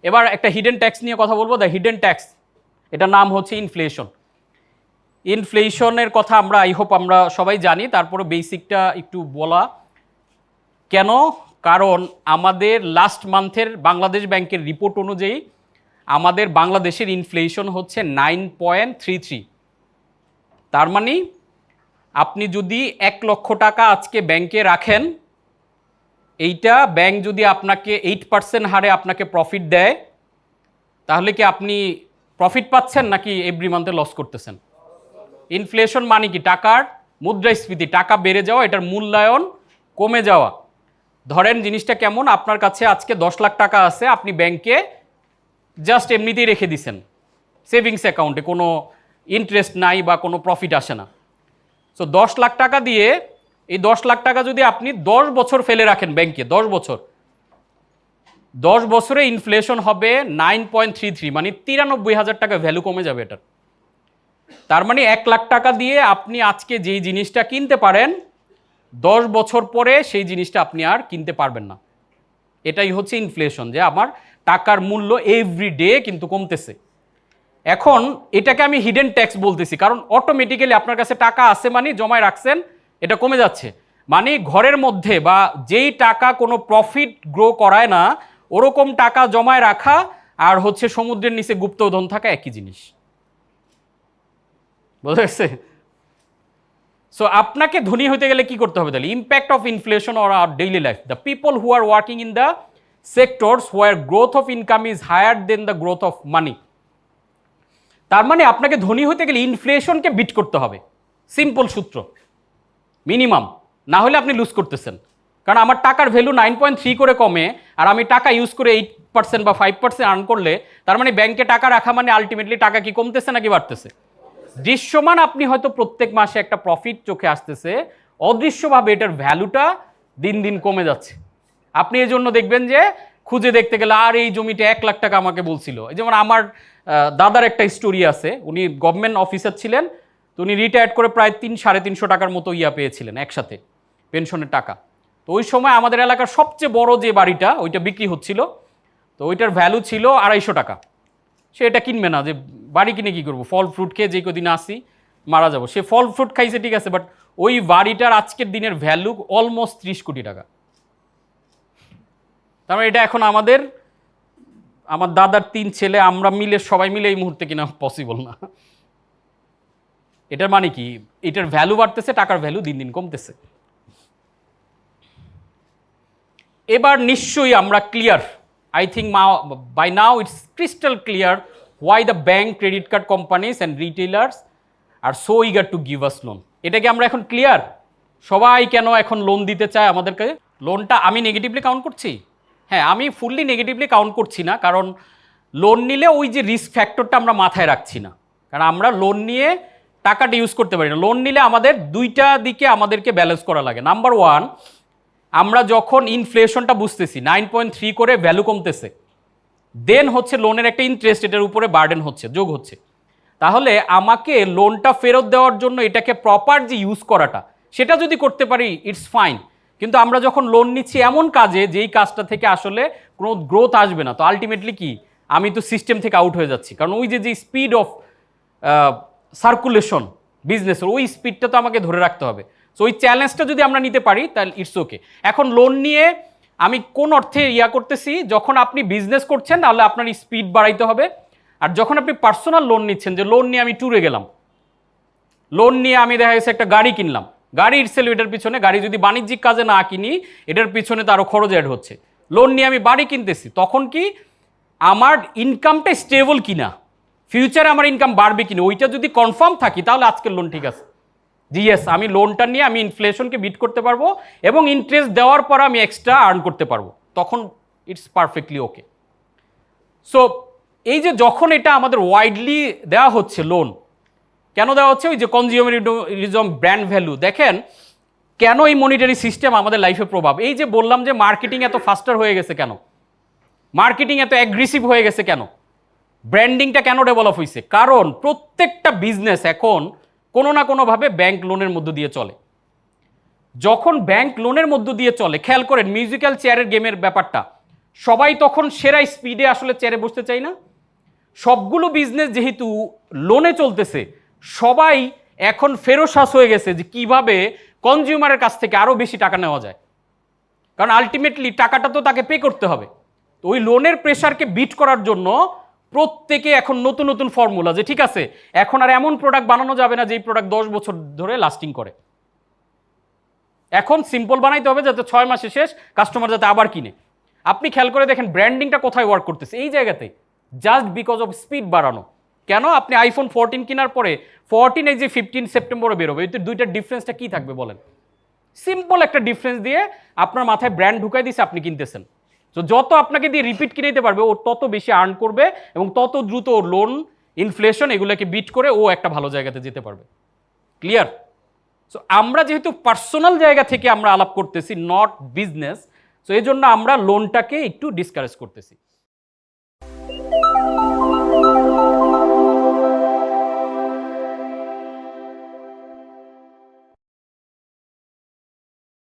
এবার একটা hidden tax নিয়ে কথা বলবো। দ্য হিডেন ট্যাক্স, এটার নাম হচ্ছে ইনফ্লেশন। ইনফ্লেশনের কথা আমরা আই হোপ আমরা সবাই জানি, তারপরে বেসিকটা একটু বলা কেন। কারণ আমাদের লাস্ট মান্থের বাংলাদেশ ব্যাংকের রিপোর্ট অনুযায়ী আমাদের বাংলাদেশের ইনফ্লেশন হচ্ছে 9.33। তার মানে আপনি যদি 1 লক্ষ টাকা আজকে ব্যাংকে রাখেন, এইটা ব্যাংক যদি আপনাকে 8% হারে আপনাকে প্রফিট দেয়, তাহলে কি আপনি প্রফিট পাচ্ছেন নাকি এভরি মান্থে লস করতেছেন? ইনফ্লেশন মানে কি? টাকার মুদ্রাস্ফীতি, টাকা বেড়ে যাওয়া, এটার মূল্যায়ন কমে যাওয়া। ধরেন জিনিসটা কেমন, আপনার কাছে আজকে 10 লাখ টাকা আছে, আপনি ব্যাংকে জাস্ট এমনিতেই রেখে দিছেন সেভিংস অ্যাকাউন্টে, কোনো ইন্টারেস্ট নাই বা কোনো প্রফিট আসে না। সো 10 লাখ টাকা দিয়ে এই 10 লাখ টাকা যদি আপনি 10 বছর ফেলে রাখেন ব্যাংকে, 10 বছর, 10 বছরে ইনফ্লেশন হবে 9.33, মানে 93,000 টাকা ভ্যালু কমে যাবে এটার। তার মানে 1 লাখ টাকা দিয়ে আপনি আজকে যেই জিনিসটা কিনতে পারেন, 10 বছর পরে সেই জিনিসটা আপনি আর কিনতে পারবেন না। এটাই হচ্ছে ইনফ্লেশন, যে আমার টাকার মূল্য এভরিডে কিন্তু কমতেছে। এখন এটাকে আমি হিডেন ট্যাক্স বলতেছি, কারণ অটোমেটিক্যালি আপনার কাছে টাকা আছে মানে জমায় রাখছেন, এটা কমে যাচ্ছে। মানে ঘরের মধ্যে বা যেই টাকা কোনো প্রফিট গ্রো করায় না, ওরকম টাকা জমায় রাখা আর হচ্ছে সমুদ্রের নিচে গুপ্তধন থাকা একই জিনিস। বুঝা গেছে? সো আপনাকে ধনী হতে গেলে কি করতে হবে তাহলে? Impact of inflation on our daily life. The people who are working in the sectors where growth of income is higher than the growth of money. তার মানে আপনাকে ধনী হতে গেলে ইনফ্লেশনকে বিট করতে হবে, সিম্পল সূত্র, মিনিমাম। না হলে আপনি লুজ করতেছেন। কারণ আমার টাকার ভ্যালু 9.3 করে কমে, আর আমি টাকা ইউজ করে 8% বা 5% আর্ন করলে, তার মানে ব্যাংকে টাকা রাখা মানে আলটিমেটলি টাকা কি কমতেছে নাকি বাড়তেছে? দৃশ্যমান আপনি হয়তো প্রত্যেক মাসে একটা প্রফিট চোখে আসতেছে, অদৃশ্যভাবে এটার ভ্যালুটা দিন দিন কমে যাচ্ছে। আপনি এই জন্য দেখবেন যে খুঁজে দেখতে গেলে আর এই জমিটা 1 লাখ টাকা আমাকে বলছিল। এই যেমন আমার দাদার একটা স্টোরি আছে, উনি গভর্নমেন্ট অফিসার ছিলেন, তো উনি রিটায়ার্ড করে প্রায় 3-350 টাকার মতো পেয়েছিলেন একসাথে পেনশনের টাকা। তো ওই সময় আমাদের এলাকার সবচেয়ে বড় যে বাড়িটা ওইটা বিক্রি হচ্ছিল, তো ওইটার ভ্যালু ছিল 250 টাকা। সে এটা কিনবে না, যে বাড়ি কিনে কী করবো, ফল ফ্রুট খেয়ে যে কদিন আসি মারা যাবো। সে ফল ফ্রুট খাইছে ঠিক আছে, বাট ওই বাড়িটার আজকের দিনের ভ্যালু অলমোস্ট 30 কোটি টাকা। তার মানে এটা এখন আমার দাদার 3 ছেলে আমরা মিলে সবাই মিলে এই মুহূর্তে কিনা পসিবল না। এটার মানে কি? এটার ভ্যালু বাড়তেছে, টাকার ভ্যালু দিন দিন কমতেছে। এবার নিশ্চয়ই আমরা clear, I think by now it's crystal clear why the bank, credit card companies and retailers are so eager to give us loan. এটা কি আমরা এখন ক্লিয়ার? সবাই কেন এখন লোন দিতে চায় আমাদেরকে? লোনটা আমি নেগেটিভলি কাউন্ট করছি? হ্যাঁ, আমি ফুললি নেগেটিভলি কাউন্ট করছি না, কারণ লোন নিলে ওই যে রিস্ক ফ্যাক্টরটা আমরা মাথায় রাখছি না। কারণ আমরা লোন নিয়ে টাকাটা ইউজ করতে পারি না। লোন নিলে আমাদের দুইটা দিকে আমাদেরকে ব্যালেন্স করা লাগে। নাম্বার 1, আমরা যখন ইনফ্লেশনটা বুঝতেছি 9.3 করে ভ্যালু কমতেছে, দেন হচ্ছে লোনের একটা ইন্টারেস্ট এটার উপরে বার্ডেন হচ্ছে, যোগ হচ্ছে। তাহলে আমাকে লোনটা ফেরত দেওয়ার জন্য এটাকে প্রপার যে ইউজ করাটা, সেটা যদি করতে পারি ইটস ফাইন। কিন্তু আমরা যখন লোন নিচ্ছি এমন কাজে যেই কাজটা থেকে আসলে কোনো গ্রোথ আসবে না, তো আলটিমেটলি কি আমি তো সিস্টেম থেকে আউট হয়ে যাচ্ছি। কারণ ওই যে স্পিড অফ সার্কুলেশন বিজনেসের, ওই স্পিডটা তো আমাকে ধরে রাখতে হবে। সো ওই চ্যালেঞ্জটা যদি আমরা নিতে পারি তাহলে ইটস ওকে। এখন লোন নিয়ে আমি কোন অর্থে করতেছি, যখন আপনি বিজনেস করছেন তাহলে আপনার স্পিড বাড়াইতে হবে। আর যখন আপনি পার্সোনাল লোন নিচ্ছেন, যে লোন নিয়ে আমি ট্যুরে গেলাম, লোন নিয়ে আমি দেখা গেছে একটা গাড়ি কিনলাম, গাড়ি ইটসেলফ এটার পিছনে, গাড়ি যদি বাণিজ্যিক কাজে না কিনি এটার পিছনে তো আরও খরচ অ্যাড হচ্ছে। লোন নিয়ে আমি বাড়ি কিনতেছি, তখন কি আমার ইনকামটা স্টেবল কিনা, ফিউচারে আমার ইনকাম বাড়বে কিনা, ওইটা যদি কনফার্ম থাকি তাহলে আজকের লোন ঠিক আছে। জি ইয়েস, আমি লোনটা নিয়ে আমি ইনফ্লেশনকে বিট করতে পারবো এবং ইন্টারেস্ট দেওয়ার পর আমি এক্সট্রা আর্ন করতে পারবো, তখন ইটস পারফেক্টলি ওকে। সো এই যে যখন এটা আমাদের ওয়াইডলি দেওয়া হচ্ছে লোন, কেন দেওয়া হচ্ছে? ওই যে কনজিউমারিজম, ব্র্যান্ড ভ্যালু। দেখেন কেন এই মনিটারি সিস্টেম আমাদের লাইফে প্রভাব। এই যে বললাম যে মার্কেটিং এত ফাস্টার হয়ে গেছে কেন, মার্কেটিং এত অ্যাগ্রেসিভ হয়ে গেছে কেন, ব্র্যান্ডিংটা কেন ডেভেলপ হয়েছে? কারণ প্রত্যেকটা বিজনেস এখন কোনো না কোনোভাবে ব্যাংক লোনের মধ্য দিয়ে চলে। যখন ব্যাংক লোনের মধ্য দিয়ে চলে, খেয়াল করেন মিউজিক্যাল চেয়ারের গেমের ব্যাপারটা, সবাই তখন সেরা স্পিডে আসলে চেয়ারে বসতে চাই না? সবগুলো বিজনেস যেহেতু লোনে চলতেছে, সবাই এখন ফেরোসাস হয়ে গেছে যে কিভাবে কনজিউমারের কাছ থেকে আরও বেশি টাকা নেওয়া যায়, কারণ আলটিমেটলি টাকাটা তো তাকে পে করতে হবে। তো ওই লোনের প্রেশারকে বিট করার জন্য প্রত্যেকে এখন নতুন নতুন ফর্মুলা, যে ঠিক আছে এখন আর এমন প্রোডাক্ট বানানো যাবে না যেই প্রোডাক্ট 10 বছর ধরে লাস্টিং করে। এখন সিম্পল বানাইতে হবে যাতে 6 মাসে শেষ, কাস্টমার যাতে আবার কিনে। আপনি খেয়াল করে দেখেন ব্র্যান্ডিংটা কোথায় ওয়ার্ক করতেছে, এই জায়গাতে, জাস্ট বিকজ অফ স্পিড বাড়ানো। কেন? আপনি আইফোন 14 কেনার পরে 14 এই যে 15 সেপ্টেম্বরে বেরোবে, এই দুইটার ডিফারেন্সটা কি থাকবে বলেন? সিম্পল একটা ডিফারেন্স দিয়ে আপনার মাথায় ব্র্যান্ড ঢুকাই দিছে, আপনি কিনতেছেন। তো যত আপনাকে দিয়ে রিপিট কিনে দিতে পারবে, ও তত বেশি আর্ন করবে এবং তত দ্রুত ওর লোন, ইনফ্লেশন এগুলোকে বিট করে ও একটা ভালো জায়গাতে যেতে পারবে। ক্লিয়ার? সো আমরা যেহেতু পার্সোনাল জায়গা থেকে আমরা আলাপ করতেছি, নট বিজনেস, সো এই জন্য আমরা লোনটাকে একটু ডিসকারেজ করতেছি।